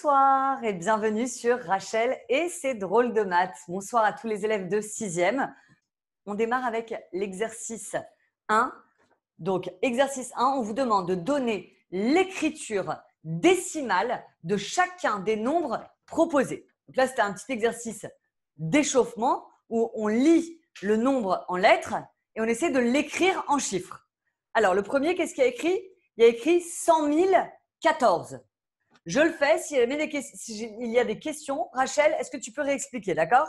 Bonsoir et bienvenue sur Rachel et ses drôles de maths. Bonsoir à tous les élèves de 6e. On démarre avec l'exercice 1. Donc, exercice 1, on vous demande de donner l'écriture décimale de chacun des nombres proposés. Donc là, c'était un petit exercice d'échauffement où on lit le nombre en lettres et on essaie de l'écrire en chiffres. Alors, le premier, qu'est-ce qu'il y a écrit? Il y a écrit 100 014. Je le fais. S'il y a des questions, Rachel, est-ce que tu peux réexpliquer, d'accord?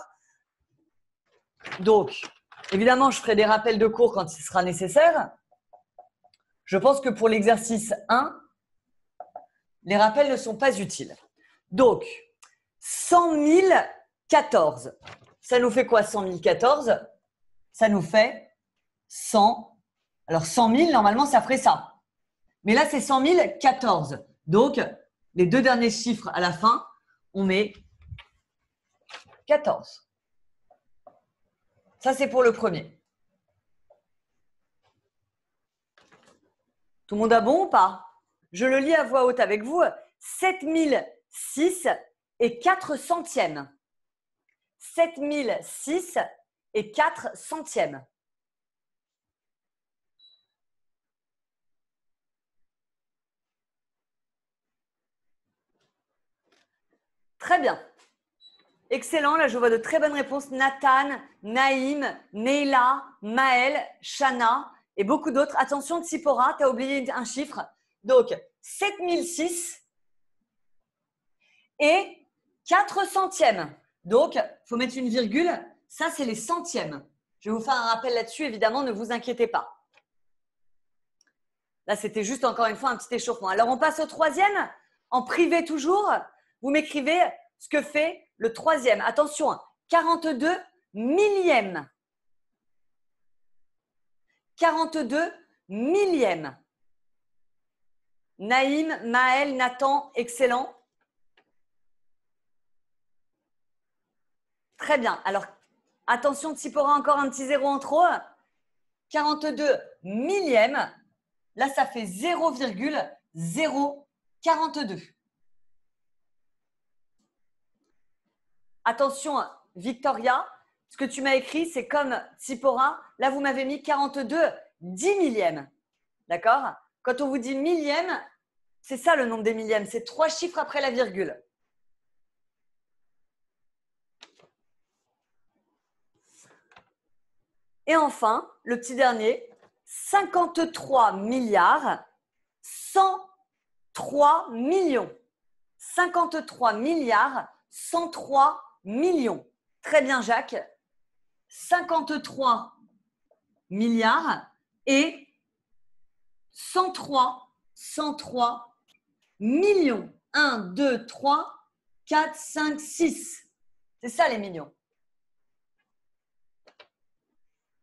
Donc, évidemment, je ferai des rappels de cours quand il sera nécessaire. Je pense que pour l'exercice 1, les rappels ne sont pas utiles. Donc, 100 014. Ça nous fait quoi, 100 014? Ça nous fait 100. Alors, 100 000, normalement, ça ferait ça. Mais là, c'est 100 014. Donc, les deux derniers chiffres à la fin, on met 14. Ça, c'est pour le premier. Tout le monde a bon ou pas? Je le lis à voix haute avec vous. 7006 et 4 centièmes. 7006 et 4 centièmes. Très bien. Excellent. Là, je vois de très bonnes réponses. Nathan, Naïm, Neila, Maël, Shana et beaucoup d'autres. Attention, Tsipora, tu as oublié un chiffre. Donc, 7006 et 4 centièmes. Donc, il faut mettre une virgule. Ça, c'est les centièmes. Je vais vous faire un rappel là-dessus, évidemment, ne vous inquiétez pas. Là, c'était juste encore une fois un petit échauffement. Alors, on passe au troisième. En privé toujours, vous m'écrivez ce que fait le troisième. Attention, 42 millièmes. 42 millièmes. Naïm, Maël, Nathan, excellent. Très bien. Alors, attention, Tsipora, encore un petit zéro en trop. 42 millièmes. Là, ça fait 0,042. Attention, Victoria, ce que tu m'as écrit, c'est comme Tsipora. Là, vous m'avez mis 42 10 millièmes. D'accord? Quand on vous dit millième, c'est ça le nombre des millièmes. C'est 3 chiffres après la virgule. Et enfin, le petit dernier, 53 milliards 103 millions. 53 milliards 103 millions. Très bien, Jacques. 53 milliards et 103 millions. 1, 2, 3, 4, 5, 6. C'est ça les millions.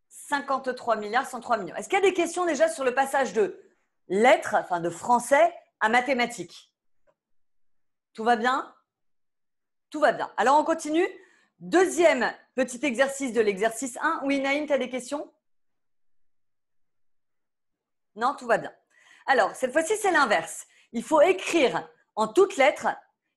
53 milliards, 103 millions. Est-ce qu'il y a des questions déjà sur le passage de lettres, enfin de français à mathématiques? Tout va bien? Tout va bien. Alors, on continue. Deuxième petit exercice de l'exercice 1. Oui, Naïm, tu as des questions? Non, tout va bien. Alors, cette fois-ci, c'est l'inverse. Il faut écrire en toutes lettres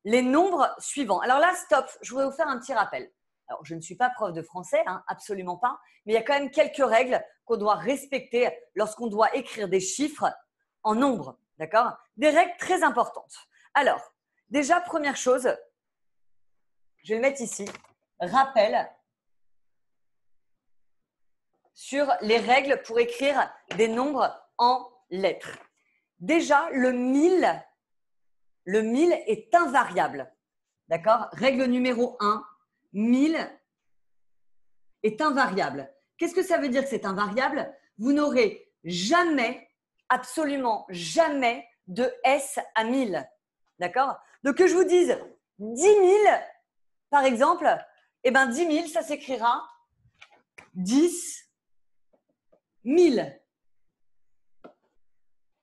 les nombres suivants. Alors là, stop, je voudrais vous faire un petit rappel. Alors, je ne suis pas prof de français, absolument pas, mais il y a quand même quelques règles qu'on doit respecter lorsqu'on doit écrire des chiffres en nombres, d'accord? Des règles très importantes. Alors, déjà, première chose, je vais le mettre ici, rappel sur les règles pour écrire des nombres en lettres. Déjà, le 1000 est invariable. D'accord? Règle numéro 1, 1000 est invariable. Qu'est-ce que ça veut dire que c'est invariable? Vous n'aurez jamais, absolument jamais de S à 1000. D'accord? Donc que je vous dise 10 000, par exemple, eh bien 10 000, ça s'écrira 10 000.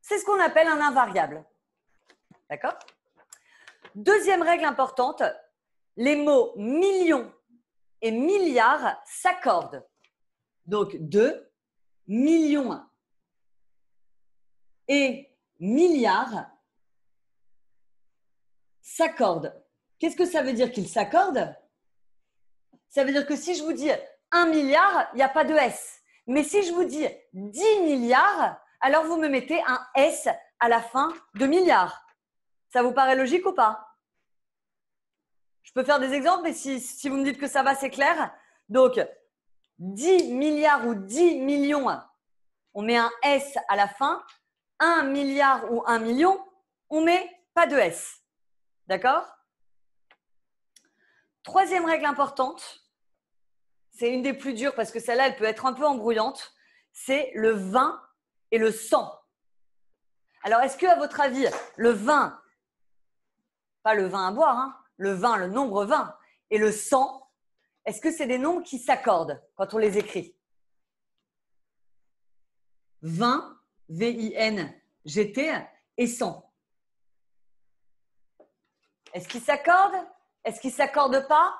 C'est ce qu'on appelle un invariable. D'accord? Deuxième règle importante, les mots million et milliard s'accordent. Donc 2 millions et milliards s'accordent. Qu'est-ce que ça veut dire qu'ils s'accordent? Ça veut dire que si je vous dis 1 milliard, il n'y a pas de S. Mais si je vous dis 10 milliards, alors vous me mettez un S à la fin de milliard. Ça vous paraît logique ou pas? Je peux faire des exemples, mais si vous me dites que ça va, c'est clair. Donc, 10 milliards ou 10 millions, on met un S à la fin. 1 milliard ou 1 million, on met pas de S. D'accord? Troisième règle importante, c'est une des plus dures parce que celle-là, elle peut être un peu embrouillante, c'est le 20 et le 100. Alors, est-ce que, à votre avis, le 20, pas le vin à boire, hein, le 20, le nombre 20, et le 100, est-ce que c'est des nombres qui s'accordent quand on les écrit? 20, V-I-N-G-T, et 100. Est-ce qu'ils s'accordent? Est-ce qu'ils ne s'accordent pas?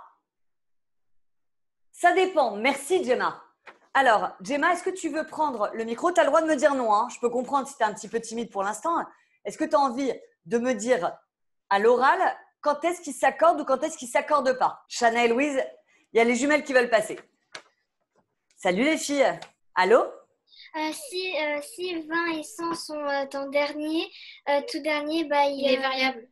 Ça dépend. Merci, Gemma. Alors, Gemma, est-ce que tu veux prendre le micro? Tu as le droit de me dire non. Hein. Je peux comprendre si tu es un petit peu timide pour l'instant. Est-ce que tu as envie de me dire à l'oral quand est-ce qu'ils s'accordent ou quand est-ce qu'ils ne s'accordent pas? Chana et Louise, il y a les jumelles qui veulent passer. Salut les filles. Allô? Si 20 et 100 sont en dernier, tout dernier, il est variable.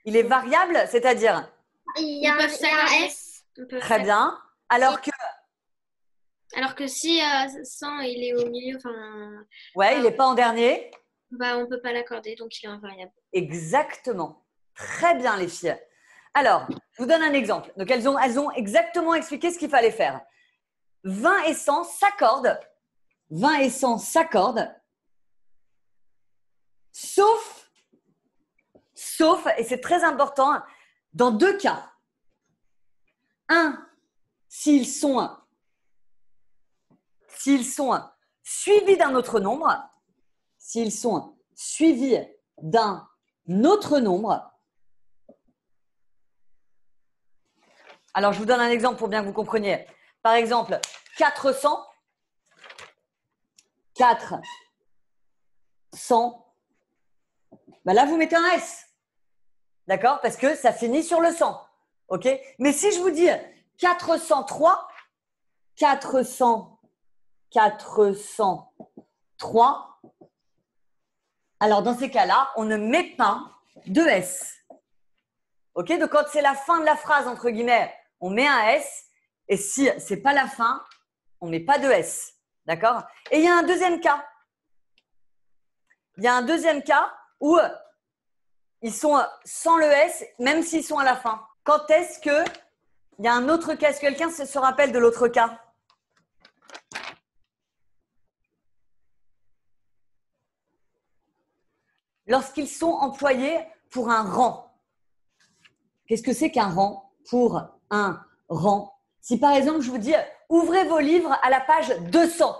Il est variable, c'est-à-dire? Il y a un S. Très bien. Alors que si 100 il est au milieu, ouais, il n'est pas en dernier. On ne peut pas l'accorder, donc il est invariable. Exactement. Très bien les filles. Alors, je vous donne un exemple. Donc, elles ont exactement expliqué ce qu'il fallait faire. 20 et 100 s'accordent. 20 et 100 s'accordent. Sauf, et c'est très important, dans deux cas. Un, s'ils sont suivis d'un autre nombre. S'ils sont suivis d'un autre nombre. Alors, je vous donne un exemple pour bien que vous compreniez. Par exemple, 400. 400. Ben là, vous mettez un S. D'accord? Parce que ça finit sur le 100. OK? Mais si je vous dis 403, 403, alors dans ces cas-là, on ne met pas de S. OK? Donc, quand c'est la fin de la phrase, entre guillemets, on met un S. Et si ce n'est pas la fin, on ne met pas de S. D'accord? Et il y a un deuxième cas. Il y a un deuxième cas où ils sont sans le S, même s'ils sont à la fin. Quand est-ce que il y a un autre cas? Est-ce que quelqu'un se rappelle de l'autre cas? Lorsqu'ils sont employés pour un rang. Qu'est-ce que c'est qu'un rang? Pour un rang. Si par exemple, je vous dis ouvrez vos livres à la page 200,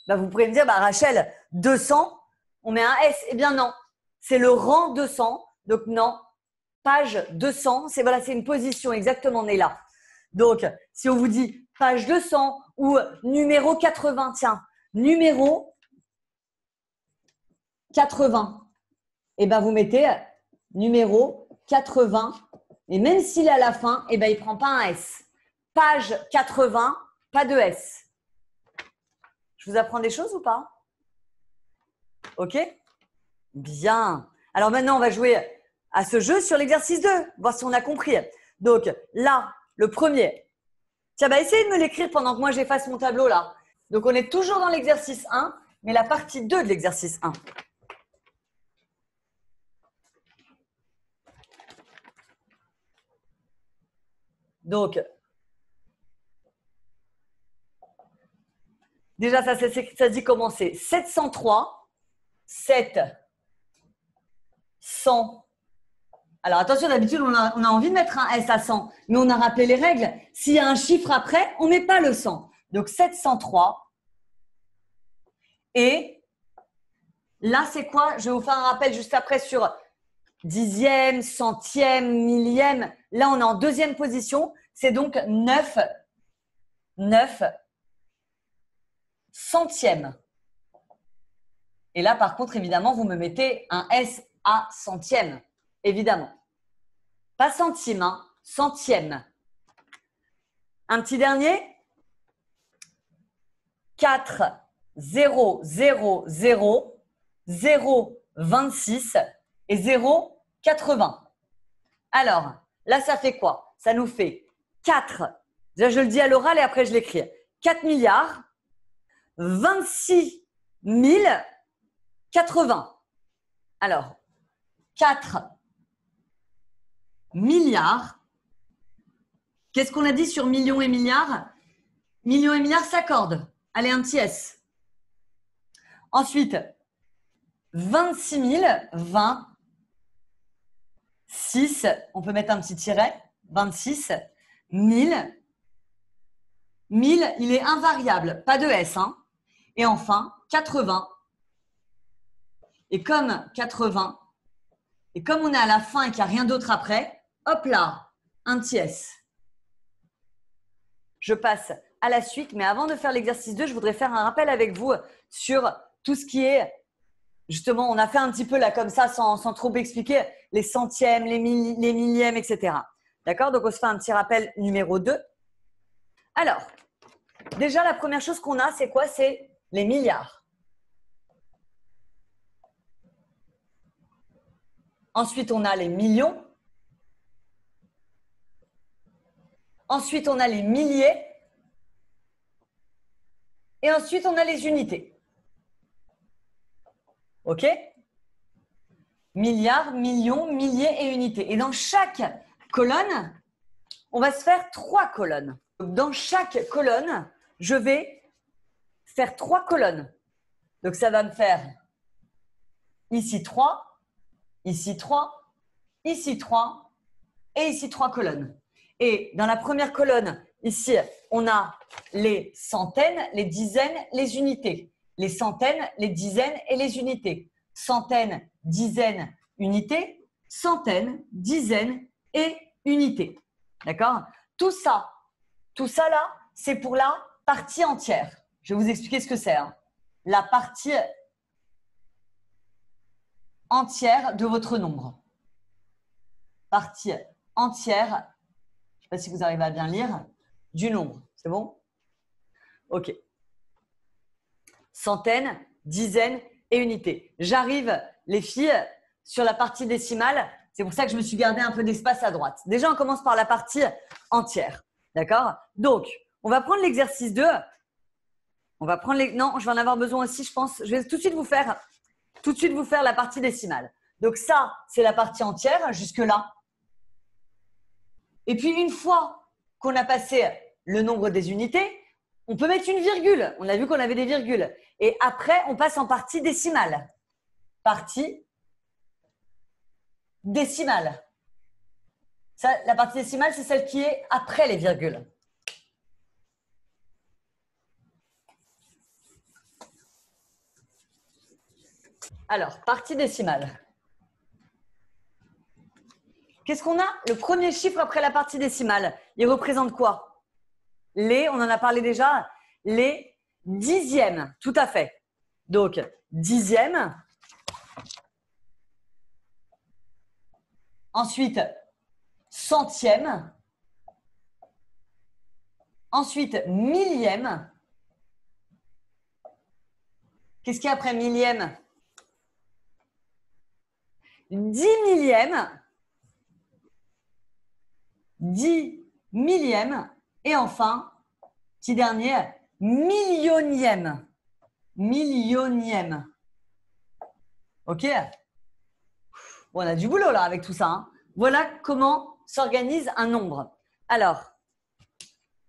ben, vous pourrez me dire Rachel, 200, on met un S. Eh bien non, c'est le rang 200. Donc non, page 200, c'est une position exactement, on est là. Donc, si on vous dit page 200 ou numéro 80, tiens, numéro 80, eh ben vous mettez numéro 80. Et même s'il est à la fin, eh ben il ne prend pas un S. Page 80, pas de S. Je vous apprends des choses ou pas? OK? Bien. Alors maintenant, on va jouer à ce jeu sur l'exercice 2, voir si on a compris. Donc là, le premier. Tiens, essayez de me l'écrire pendant que moi j'efface mon tableau là. Donc on est toujours dans l'exercice 1, mais la partie 2 de l'exercice 1. Donc, déjà, ça se dit comment c'est 703, 700. Alors, attention, d'habitude, on a envie de mettre un S à 100, mais on a rappelé les règles. S'il y a un chiffre après, on ne met pas le 100. Donc, 703. Et là, c'est quoi? Je vais vous faire un rappel juste après sur dixième, centième, millième. Là, on est en deuxième position. C'est donc 9 centièmes. Et là, par contre, évidemment, vous me mettez un S à centième, évidemment. Pas centime, hein, centième. Un petit dernier. 4, 0, 0, 0, 0, 26 et 0, 80. Alors, là, ça fait quoi? Ça nous fait 4. Déjà, je le dis à l'oral et après, je l'écris. 4 milliards, 26 080. Alors, 4 milliards. Qu'est-ce qu'on a dit sur millions et milliards? Millions et milliards s'accordent. Allez, un petit S. Ensuite, 26 000, 20, 6, on peut mettre un petit tiret, 26, 1000, 1000, il est invariable, pas de S. Hein. Et enfin, 80. Et comme 80, et comme on est à la fin et qu'il n'y a rien d'autre après, hop là, un petit S. Je passe à la suite, mais avant de faire l'exercice 2, je voudrais faire un rappel avec vous sur tout ce qui est, justement, on a fait un petit peu là comme ça sans trop expliquer, les centièmes, les millièmes, etc. D'accord? Donc, on se fait un petit rappel numéro 2. Alors, déjà, la première chose qu'on a, c'est quoi? C'est les milliards. Ensuite, on a les millions. Ensuite, on a les milliers. Et ensuite, on a les unités. OK? Milliards, millions, milliers et unités. Et dans chaque colonne, on va se faire 3 colonnes. Dans chaque colonne, je vais faire 3 colonnes. Donc, ça va me faire ici 3, ici 3, ici 3 et ici 3 colonnes. Et dans la première colonne, ici, on a les centaines, les dizaines, les unités. Les centaines, les dizaines et les unités. Centaines, dizaines, unités. Centaines, dizaines et unités. D'accord? Tout ça là, c'est pour la partie entière. Je vais vous expliquer ce que c'est. Hein. La partie entière de votre nombre. Partie entière, je ne sais pas si vous arrivez à bien lire, du nombre. C'est bon? OK. Centaines, dizaines et unités. J'arrive, les filles, sur la partie décimale. C'est pour ça que je me suis gardé un peu d'espace à droite. Déjà, on commence par la partie entière. D'accord? Donc, on va prendre l'exercice 2. On va prendre les… Non, je vais en avoir besoin aussi, je pense. Je vais tout de suite vous faire la partie décimale. Donc, ça, c'est la partie entière, jusque-là. Et puis, une fois qu'on a passé le nombre des unités, on peut mettre une virgule. On a vu qu'on avait des virgules. Et après, on passe en partie décimale. Partie décimale. Ça, la partie décimale, c'est celle qui est après les virgules. Alors, partie décimale. Qu'est-ce qu'on a? Le premier chiffre après la partie décimale, il représente quoi? On en a parlé déjà, les dixièmes. Tout à fait. Donc, dixième. Ensuite, centième. Ensuite, millième. Qu'est-ce qu'il y a après millième? 10 millièmes. 10 millièmes. Et enfin, petit dernier, millionième. Millionième. OK? Bon, on a du boulot là avec tout ça. Hein. Voilà comment s'organise un nombre. Alors,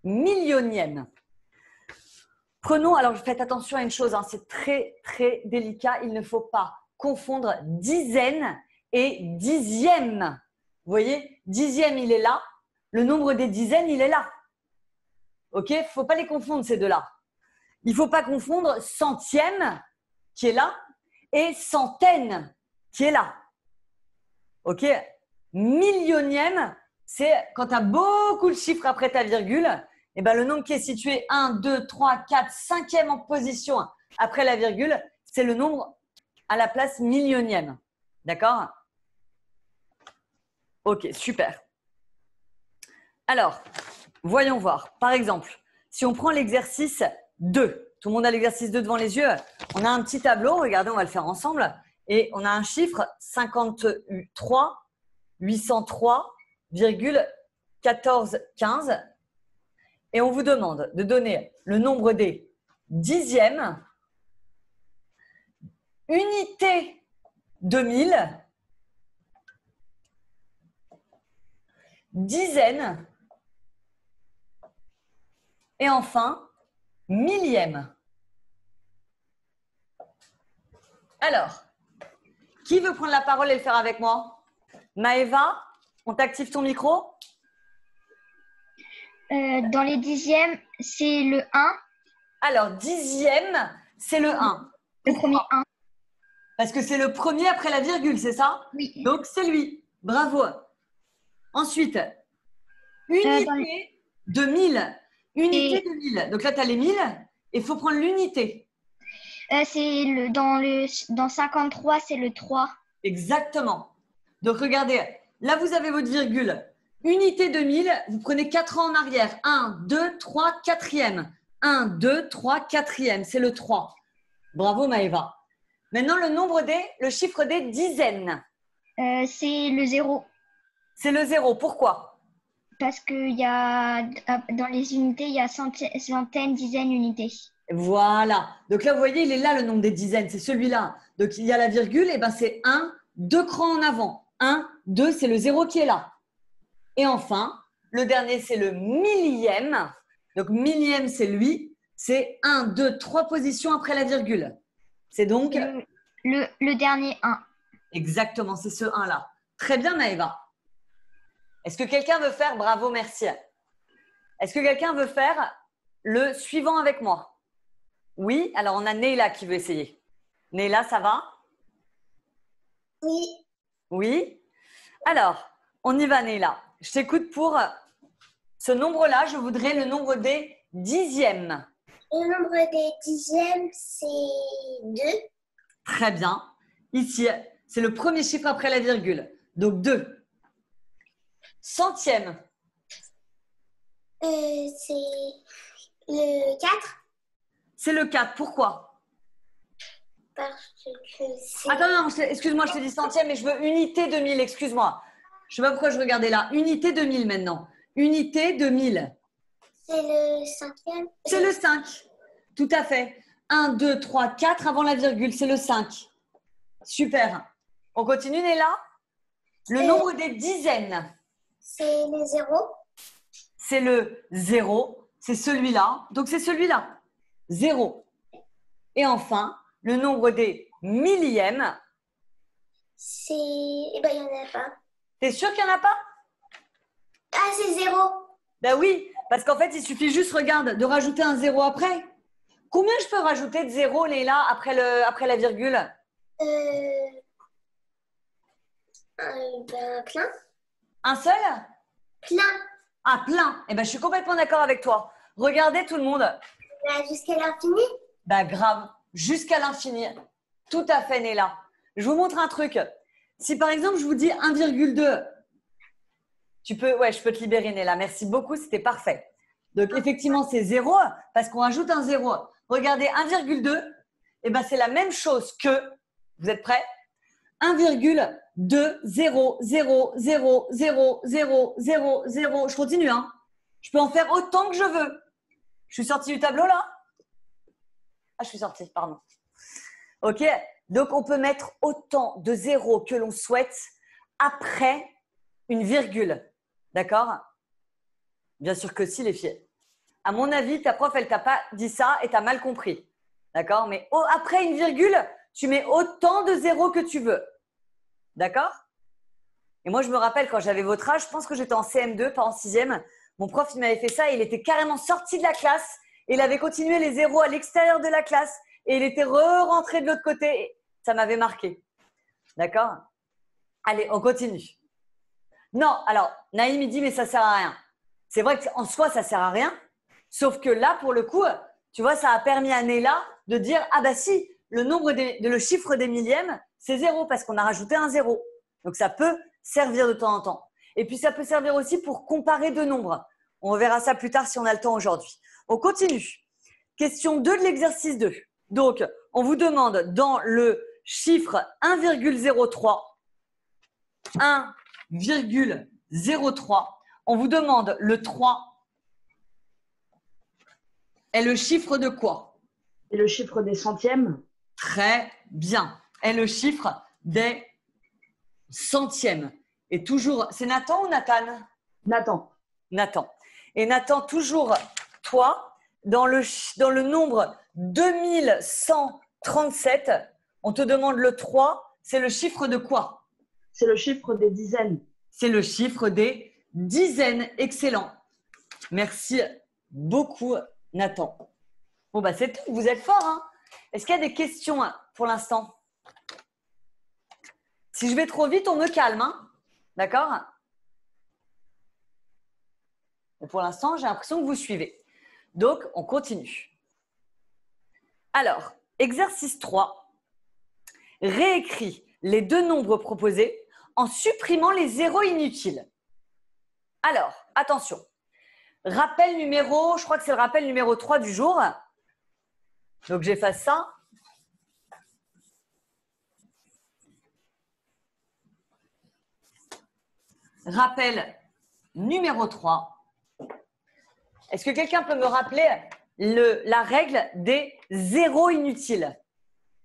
millionième. Prenons, alors faites attention à une chose, hein, c'est très très délicat. Il ne faut pas confondre dizaine et dixième. Vous voyez, dixième, il est là. Le nombre des dizaines, il est là. OK? Il ne faut pas les confondre, ces deux-là. Il ne faut pas confondre centième, qui est là, et centaine, qui est là. OK? Millionième, c'est quand tu as beaucoup de chiffres après ta virgule, et ben le nombre qui est situé 1, 2, 3, 4, 5e en position après la virgule, c'est le nombre à la place millionième. D'accord? Ok, super. Alors, voyons voir. Par exemple, si on prend l'exercice 2, tout le monde a l'exercice 2 devant les yeux. On a un petit tableau, regardez, on va le faire ensemble. Et on a un chiffre 53 803,1415. Et on vous demande de donner le nombre des dixièmes, unités de 1000, dizaines et enfin millièmes. Alors, qui veut prendre la parole et le faire avec moi? Maëva, on t'active ton micro? Dans les dixièmes, c'est le 1, Alors, dixième, c'est le 1. le premier 1. Parce que c'est le premier après la virgule, c'est ça? Oui. Donc, c'est lui. Bravo. Ensuite, unité de 1000. Unité de 1000. Donc là, tu as les 1000 et il faut prendre l'unité. Dans 53, c'est le 3. Exactement. Donc, regardez, là, vous avez votre virgule. Unité de 1000, vous prenez 4 ans en arrière. 1, 2, 3, 4e. 1, 2, 3, 4e. C'est le 3. Bravo, Maëva. Maintenant, le chiffre des dizaines. C'est le 0. C'est le 0. Pourquoi? Parce que dans les unités, il y a centaines, dizaines, unités. Voilà. Donc là, vous voyez, il est là le nombre des dizaines. C'est celui-là. Donc, il y a la virgule. Et ben, c'est 1, 2 crans en avant. 1, 2, c'est le 0 qui est là. Et enfin, le dernier, c'est le millième. Donc, millième, c'est lui. C'est 1, 2, 3 positions après la virgule. C'est donc… Le dernier 1. Exactement, c'est ce 1-là. Très bien, Maëva. Est-ce que quelqu'un veut faire… Bravo, merci. Est-ce que quelqu'un veut faire le suivant avec moi? Oui, alors on a Neila qui veut essayer. Neila, ça va? Oui. Oui. Alors, on y va, Neila. Je t'écoute pour ce nombre-là. Je voudrais le nombre des dixièmes. Le nombre des dixièmes, c'est 2. Très bien. Ici, c'est le premier chiffre après la virgule. Donc 2. Centième. C'est le 4. C'est le 4. Pourquoi? Parce que c'est… Attends, non, excuse-moi, je te dis centième, mais je veux unité de 1000, excuse-moi. Je ne sais pas pourquoi je regardais là. Unité de 1000 maintenant. Unité de 1000. C'est le 5e. C'est le 5. Tout à fait. 1, 2, 3, 4 avant la virgule, c'est le 5. Super. On continue, Néla? Le nombre des dizaines. C'est le 0. C'est le 0. C'est celui-là. Donc, c'est celui-là. 0. Et enfin, le nombre des millièmes. C'est… Eh ben, il n'y en a pas. T'es sûr qu'il n'y en a pas? Ah, c'est 0. Ben oui, parce qu'en fait, il suffit juste, regarde, de rajouter un 0 après. Combien je peux rajouter de 0, Léla, après la virgule? Plein. Un seul? Plein. Ah, plein. Eh ben, je suis complètement d'accord avec toi. Regardez tout le monde. Jusqu'à l'infini. Bah grave, jusqu'à l'infini. Tout à fait, Néla. Je vous montre un truc. Si par exemple, je vous dis 1,2, je peux te libérer, Néla. Merci beaucoup, c'était parfait. Donc, effectivement, c'est 0 parce qu'on ajoute un 0. Regardez, 1,2, eh ben, c'est la même chose que, vous êtes prêts? 1,2, 0, 0, 0, 0, 0, 0, 0. Je continue, hein. Je peux en faire autant que je veux. Je suis sortie du tableau, là? Ah, je suis sortie, pardon. OK? Donc, on peut mettre autant de zéros que l'on souhaite après une virgule. D'accord? Bien sûr que si, les filles. À mon avis, ta prof, elle t'a pas dit ça et tu as mal compris. D'accord? Mais après une virgule, tu mets autant de zéros que tu veux. D'accord? Et moi, je me rappelle quand j'avais votre âge, je pense que j'étais en CM2, pas en 6e. Mon prof, il m'avait fait ça et il était carrément sorti de la classe. Et il avait continué les zéros à l'extérieur de la classe. Et il était rentré de l'autre côté. Et ça m'avait marqué. D'accord? Allez, on continue. Non, alors, Naïm, il dit, mais ça sert à rien. C'est vrai qu'en soi, ça sert à rien. Sauf que là, pour le coup, tu vois, ça a permis à Néla de dire, ah bah si, le chiffre des millièmes, c'est 0 parce qu'on a rajouté un 0. Donc, ça peut servir de temps en temps. Et puis, ça peut servir aussi pour comparer deux nombres. On verra ça plus tard si on a le temps aujourd'hui. On continue. Question 2 de l'exercice 2. Donc, on vous demande dans le chiffre 1,03, 1,03, on vous demande le 3 est le chiffre de quoi? C'est le chiffre des centièmes. Très bien. Est le chiffre des centièmes. Et toujours, c'est Nathan ou Nathan? Nathan. Nathan. Et Nathan, toujours toi, dans le nombre 2137, on te demande le 3, c'est le chiffre de quoi? C'est le chiffre des dizaines. C'est le chiffre des dizaines. Excellent. Merci beaucoup, Nathan. Bon, bah, c'est tout. Vous êtes fort, hein? Est-ce qu'il y a des questions pour l'instant? Si je vais trop vite, on me calme, hein? D'accord? Et pour l'instant, j'ai l'impression que vous suivez. Donc, on continue. Alors, exercice 3. Réécris les deux nombres proposés en supprimant les zéros inutiles. Alors, attention. Rappel numéro, je crois que c'est le rappel numéro 3 du jour. Donc, j'efface ça. Rappel numéro 3. Est-ce que quelqu'un peut me rappeler la règle des zéros inutiles?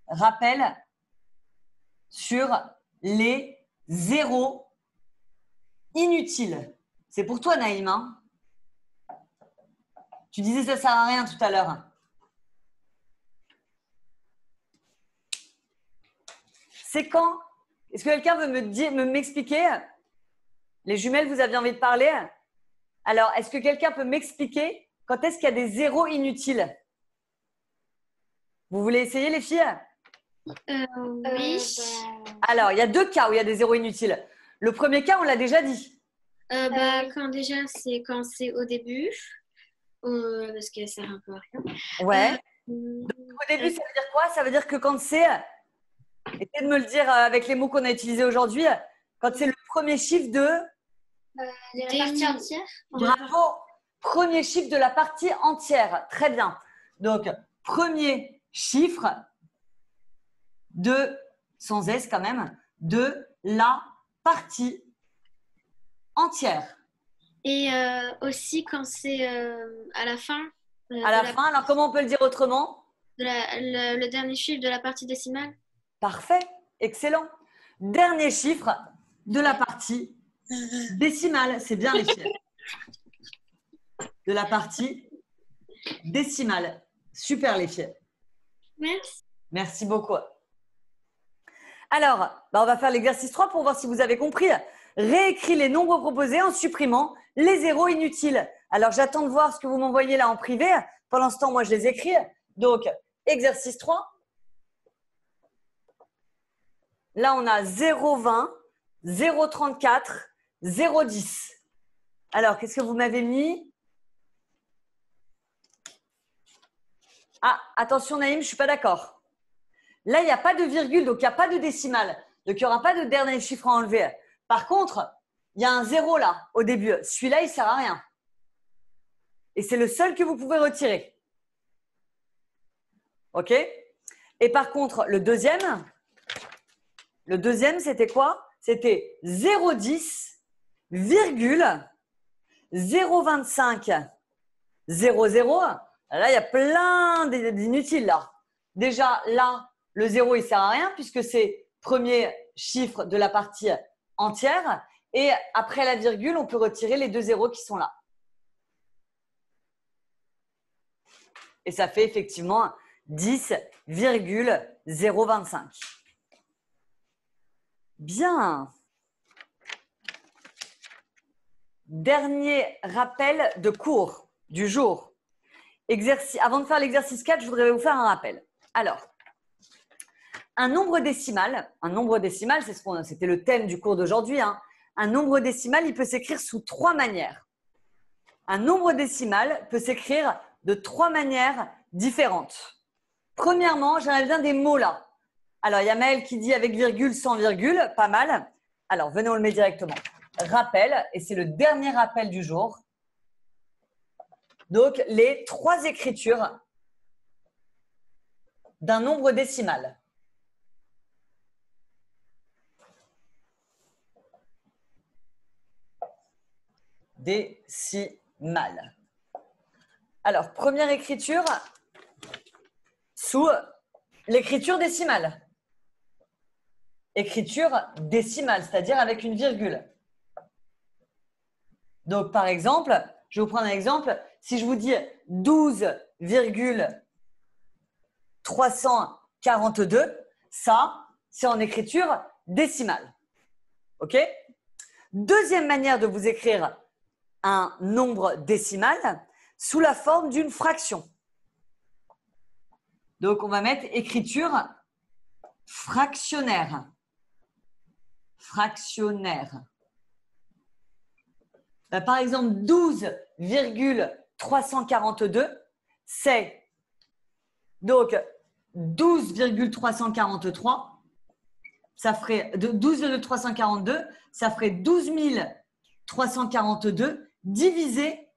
Rappel sur les zéros inutiles. C'est pour toi, Naïm, hein? Tu disais ça ne sert à rien tout à l'heure. C'est quand? Est-ce que quelqu'un veut m'expliquer? Les jumelles, vous aviez envie de parler? Alors, est-ce que quelqu'un peut m'expliquer quand est-ce qu'il y a des zéros inutiles? Vous voulez essayer, les filles? Oui. Alors, il y a deux cas où il y a des zéros inutiles. Le premier cas, on l'a déjà dit. C'est quand c'est au début, parce que ça sert un peu à rien. Ouais. Donc, au début, ça veut dire quoi? Ça veut dire que quand c'est… Essayez de me le dire avec les mots qu'on a utilisés aujourd'hui. Quand c'est le premier chiffre de… La partie entière. Bravo! Premier chiffre de la partie entière. Très bien. Donc, premier chiffre de, sans S quand même, de la partie entière. Et aussi quand c'est à la fin. À la fin, alors comment on peut le dire autrement? Le dernier chiffre de la partie décimale. Parfait, excellent. Dernier chiffre de la partie décimale. C'est bien, les filles. De la partie décimale. Super, les filles. Merci. Merci beaucoup. Alors, on va faire l'exercice 3 pour voir si vous avez compris. Réécris les nombres proposés en supprimant les zéros inutiles. Alors, j'attends de voir ce que vous m'envoyez là en privé. Pendant ce temps, moi, je les écris. Donc, exercice 3. Là, on a 0,20, 0,34, 0,10. Alors, qu'est-ce que vous m'avez mis? Ah, attention Naïm, je ne suis pas d'accord. Là, il n'y a pas de virgule, donc il n'y a pas de décimale. Donc, il n'y aura pas de dernier chiffre à enlever. Par contre, il y a un 0 là, au début. Celui-là, il ne sert à rien. Et c'est le seul que vous pouvez retirer. OK? Et par contre, le deuxième, c'était quoi? C'était 0,10, 0,25, 00. Là, il y a plein d'inutiles là. Déjà, là, le 0, il ne sert à rien puisque c'est premier chiffre de la partie entière. Et après la virgule, on peut retirer les deux zéros qui sont là. Et ça fait effectivement 10,025. Bien. Dernier rappel de cours du jour. Avant de faire l'exercice 4, je voudrais vous faire un rappel. Alors, un nombre décimal, c'était le thème du cours d'aujourd'hui, hein. Un nombre décimal, il peut s'écrire sous 3 manières. Un nombre décimal peut s'écrire de 3 manières différentes. Premièrement, j'aimerais bien des mots là. Alors, il y a Maëlle qui dit avec virgule, sans virgule, pas mal. Alors, venez, on le met directement. rappel, et c'est le dernier rappel du jour. Donc, les 3 écritures d'un nombre décimal. Décimal. Alors, première écriture sous l'écriture décimale. Écriture décimale, c'est-à-dire avec une virgule. Donc, par exemple, je vais vous prendre un exemple. Si je vous dis 12,342, ça, c'est en écriture décimale. OK? Deuxième manière de vous écrire un nombre décimal, sous la forme d'une fraction. Donc, on va mettre écriture fractionnaire. Fractionnaire. Par exemple, 12,342, c'est donc 12,343, ça ferait 12,342, ça ferait 12,342 divisé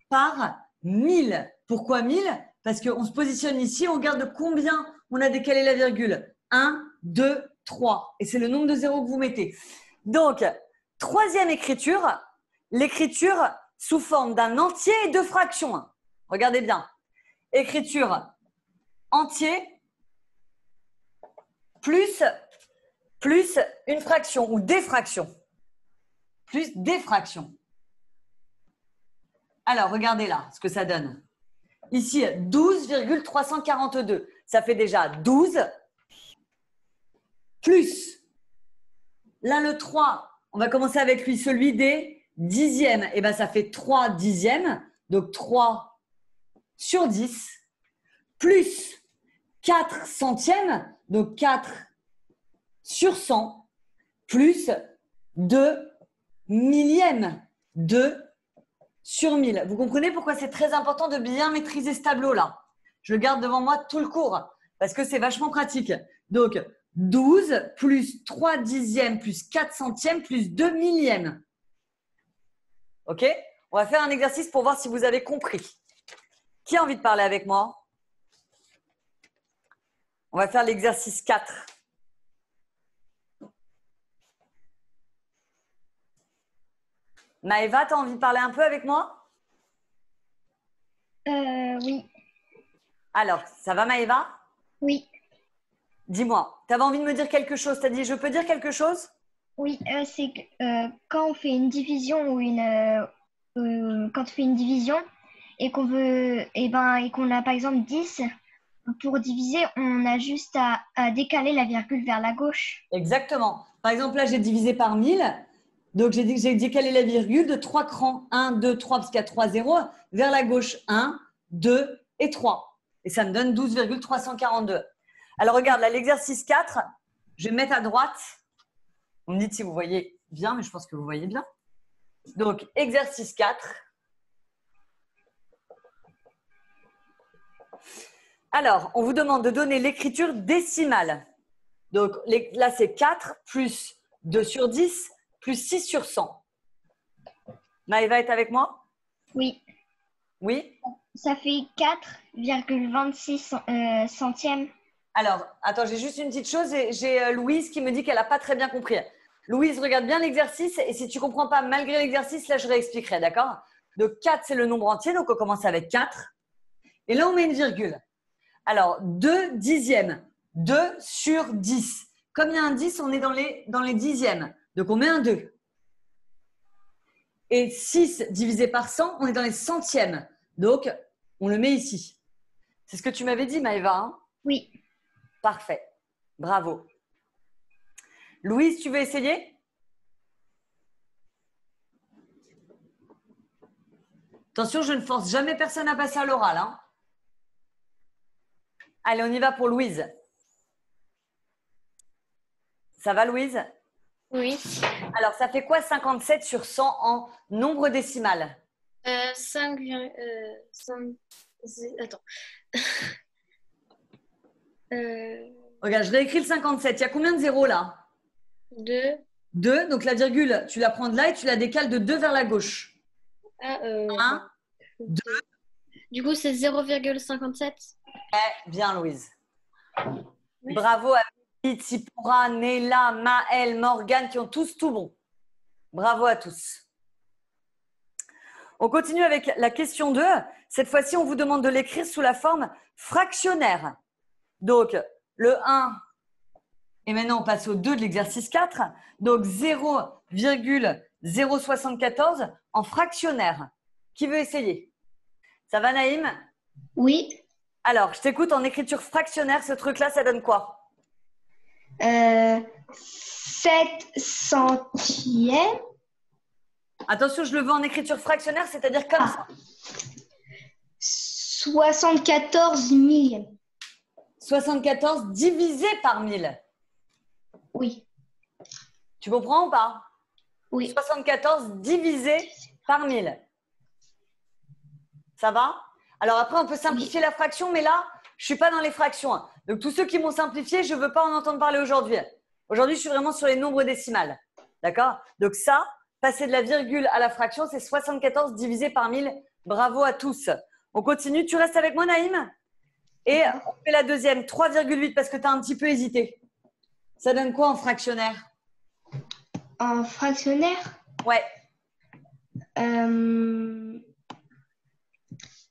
par 1000. Pourquoi 1000? Parce qu'on se positionne ici, on regarde combien on a décalé la virgule. 1, 2, 3. Et c'est le nombre de zéros que vous mettez. Donc, troisième écriture, l'écriture sous forme d'un entier et de fractions. Regardez bien. Écriture entier plus une fraction ou des fractions. Plus des fractions. Alors, regardez là ce que ça donne. Ici, 12,342. Ça fait déjà 12 plus. Là, le 3, on va commencer avec lui, celui des dixièmes. Et bien, ça fait 3 dixièmes. Donc, 3 sur 10 plus 4 centièmes. Donc, 4 sur 100 plus 2 millièmes. 2 sur 1000. Vous comprenez pourquoi c'est très important de bien maîtriser ce tableau-là? Je le garde devant moi tout le cours parce que c'est vachement pratique. Donc, 12 plus 3 dixièmes plus 4 centièmes plus 2 millièmes. OK? On va faire un exercice pour voir si vous avez compris. Qui a envie de parler avec moi? On va faire l'exercice 4. Maëva, tu as envie de parler un peu avec moi? Oui. Alors, ça va Maëva? Oui. Dis-moi, tu avais envie de me dire quelque chose. Tu as dit, je peux dire quelque chose? Oui, c'est que quand on fait une division ou quand on fait une division et qu'on veut et qu'on a par exemple 10, pour diviser, on a juste à décaler la virgule vers la gauche. Exactement. Par exemple, là, j'ai divisé par 1000. Donc, j'ai décalé la virgule de 3 crans. 1, 2, 3, parce qu'il y a 3 zéros. Vers la gauche, 1, 2 et 3. Et ça me donne 12,342. Alors, regarde, là, l'exercice 4, je vais mettre à droite. Vous me dites si vous voyez bien, mais je pense que vous voyez bien. Donc, exercice 4. Alors, on vous demande de donner l'écriture décimale. Donc, là, c'est 4 plus 2 sur 10 plus 6 sur 100. Maëva est avec moi? Oui. Oui? Ça fait 4,26 centièmes. Alors, attends, j'ai juste une petite chose. J'ai Louise qui me dit qu'elle n'a pas très bien compris. Louise, regarde bien l'exercice. Et si tu ne comprends pas malgré l'exercice, là, je réexpliquerai, d'accord? Donc, 4, c'est le nombre entier. Donc, on commence avec 4. Et là, on met une virgule. Alors, 2 dixièmes. 2 sur 10. Comme il y a un 10, on est dans les dixièmes. Donc, on met un 2. Et 6 divisé par 100, on est dans les centièmes. Donc, on le met ici. C'est ce que tu m'avais dit, Maëva, hein? Oui. Parfait. Bravo. Louise, tu veux essayer? Attention, je ne force jamais personne à passer à l'oral, hein? Allez, on y va pour Louise. Ça va, Louise? Oui. Alors, ça fait quoi 57 sur 100 en nombre décimal? 5, attends. Regarde, je réécris le 57. Il y a combien de zéros là? 2, 2. Donc la virgule, tu la prends de là et tu la décales de 2 vers la gauche. Ah, 1. du coup, c'est 0,57. Bien, Louise. Bravo à Mehdi, Tsipora, Néla, Maël, Morgane qui ont tous tout bon. Bravo à tous. On continue avec la question 2. Cette fois-ci, on vous demande de l'écrire sous la forme fractionnaire. Donc, le 1, et maintenant on passe au 2 de l'exercice 4. Donc, 0,074 en fractionnaire. Qui veut essayer? Ça va, Naïm? Oui. Alors, je t'écoute en écriture fractionnaire. Ce truc-là, ça donne quoi? 7 centièmes. Attention, je le veux en écriture fractionnaire, c'est-à-dire comme ça. 74 millièmes. 74 divisé par 1000. Oui. Tu comprends ou pas? Oui. 74 divisé par 1000. Ça va? Alors après, on peut simplifier la fraction, mais là, je ne suis pas dans les fractions. Hein. Donc, tous ceux qui m'ont simplifié, je ne veux pas en entendre parler aujourd'hui. Aujourd'hui, je suis vraiment sur les nombres décimales. D'accord? Donc ça, passer de la virgule à la fraction, c'est 74 divisé par 1000. Bravo à tous. On continue. Tu restes avec moi, Naïm? Et on fait la deuxième, 3,8 parce que tu as un petit peu hésité. Ça donne quoi en fractionnaire? En fractionnaire, Ouais.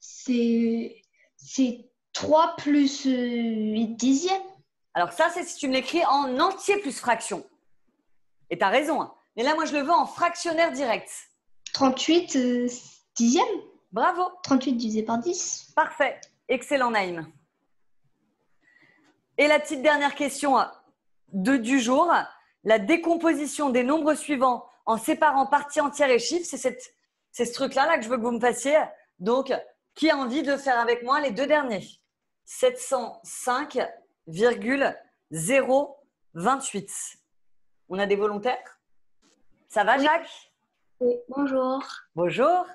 c'est 3 plus 8 dixièmes. Alors ça, c'est si tu me l'écris en entier plus fraction. Et tu as raison. Hein. Mais là, moi, je le veux en fractionnaire direct. 38 dixièmes. Bravo. 38 divisé par 10. Parfait. Excellent, Naïm. Et la petite dernière question du jour. La décomposition des nombres suivants en séparant parties entières et chiffres. C'est ce truc-là que je veux que vous me fassiez. Donc, qui a envie de faire avec moi les deux derniers? 705,028. On a des volontaires? Ça va, Jacques? Oui, bonjour. Bonjour.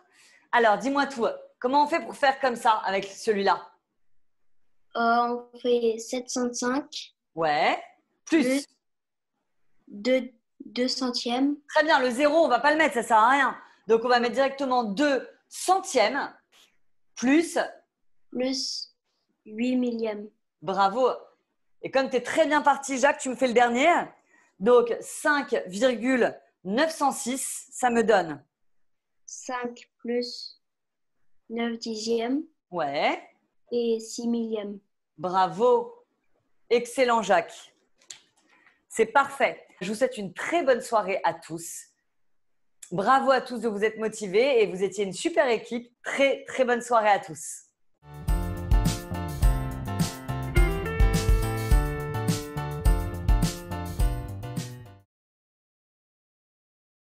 Alors, dis-moi tout. Comment on fait pour faire comme ça avec celui-là? On fait 705 Ouais. Plus. 2 centièmes. Très bien. Le 0, on ne va pas le mettre. Ça ne sert à rien. Donc, on va mettre directement 2 centièmes plus 8 millièmes. Bravo. Et comme tu es très bien parti, Jacques, tu me fais le dernier. Donc, 5,906, ça me donne 5 plus 9 dixièmes Ouais. et 6 millièmes. Bravo. Excellent, Jacques. C'est parfait. Je vous souhaite une très bonne soirée à tous. Bravo à tous de vous être motivés et vous étiez une super équipe. Très, très bonne soirée à tous.